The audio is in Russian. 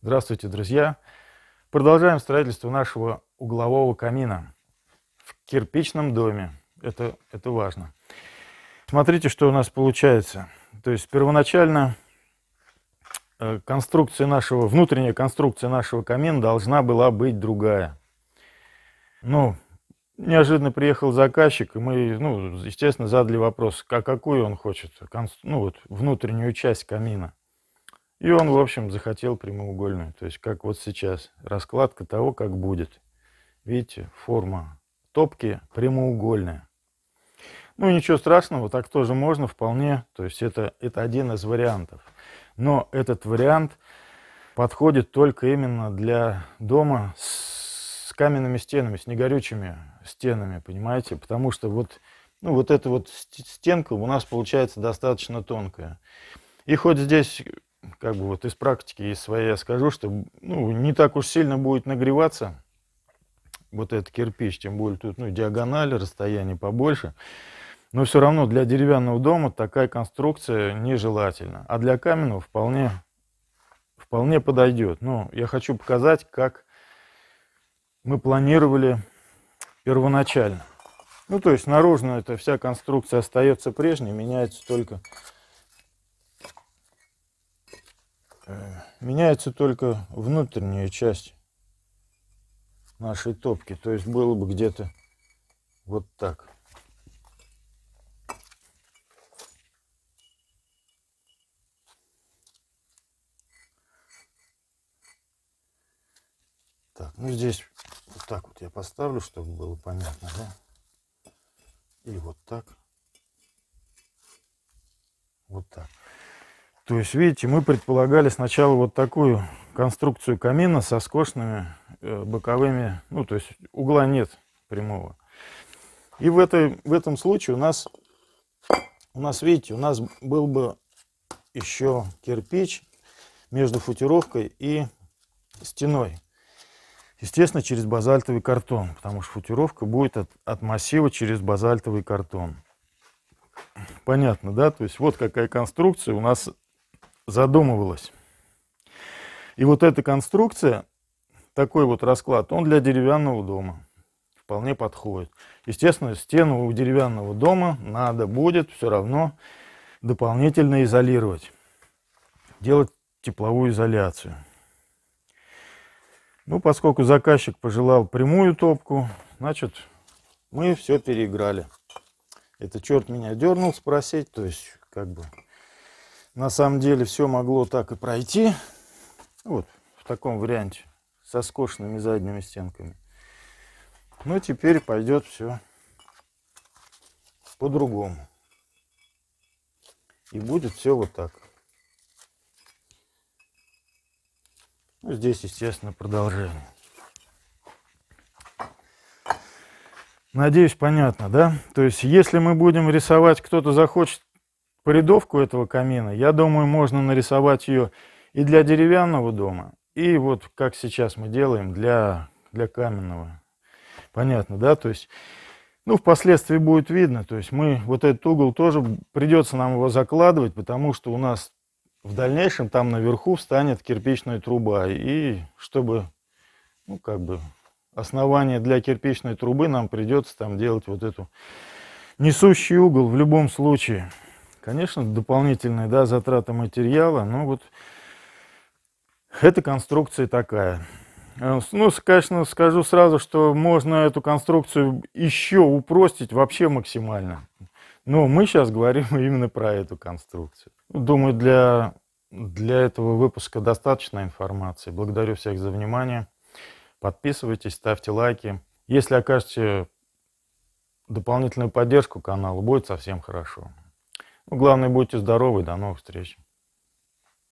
Здравствуйте, друзья! Продолжаем строительство нашего углового камина в кирпичном доме. Это важно. Смотрите, что у нас получается. То есть первоначально внутренняя конструкция нашего камина должна была быть другая. Но неожиданно приехал заказчик, и мы, естественно, задали вопрос, какую он хочет, внутреннюю часть камина. И он, в общем, захотел прямоугольную, то есть как вот сейчас, раскладка того, как будет. Видите, форма топки прямоугольная. Ну, ничего страшного, так тоже можно вполне, то есть это один из вариантов. Но этот вариант подходит только именно для дома с каменными стенами, с негорючими стенами, понимаете? Потому что вот эта вот стенка у нас получается достаточно тонкая. И хоть здесь, как бы вот из практики, из своей я скажу, что не так уж сильно будет нагреваться вот этот кирпич, тем более тут диагональ, расстояние побольше. Но все равно для деревянного дома такая конструкция нежелательна. А для каменного вполне подойдет. Но я хочу показать, как мы планировали первоначально. То есть наружно эта вся конструкция остается прежней, меняется только внутренняя часть нашей топки. То есть было бы где-то вот так. Так, здесь вот так вот я поставлю, чтобы было понятно, да? И вот так. Вот так. То есть, видите, мы предполагали сначала вот такую конструкцию камина со скошенными боковыми, то есть угла нет прямого. И в этом случае у нас, видите, у нас был бы еще кирпич между футировкой и стеной. Естественно, через базальтовый картон, потому что футировка будет от массива через базальтовый картон. Понятно, да? То есть вот какая конструкция у нас задумывалась. И вот эта конструкция, такой вот расклад, он для деревянного дома вполне подходит. Естественно, стену у деревянного дома надо будет все равно дополнительно изолировать, делать тепловую изоляцию. Поскольку заказчик пожелал прямую топку, значит, мы все переиграли. Это черт меня дернул спросить, то есть, как бы, на самом деле все могло так и пройти. Вот в таком варианте, со скошенными задними стенками. Но теперь пойдет все по-другому. И будет все вот так. Здесь, естественно, продолжение. Надеюсь, понятно, да? То есть, если мы будем рисовать, кто-то захочет порядовку этого камина, я думаю, можно нарисовать ее и для деревянного дома, и вот как сейчас мы делаем для каменного. Понятно, да? То есть, впоследствии будет видно. То есть, вот этот угол тоже придется нам его закладывать, потому что у нас в дальнейшем там наверху встанет кирпичная труба. И чтобы, основание для кирпичной трубы нам придется там делать вот эту несущий угол в любом случае. Конечно, дополнительные, да, затраты материала, но вот эта конструкция такая. Конечно, скажу сразу, что можно эту конструкцию еще упростить вообще максимально. Но мы сейчас говорим именно про эту конструкцию. Думаю, для этого выпуска достаточно информации. Благодарю всех за внимание. Подписывайтесь, ставьте лайки. Если окажете дополнительную поддержку каналу, будет совсем хорошо. Главное, будьте здоровы. До новых встреч.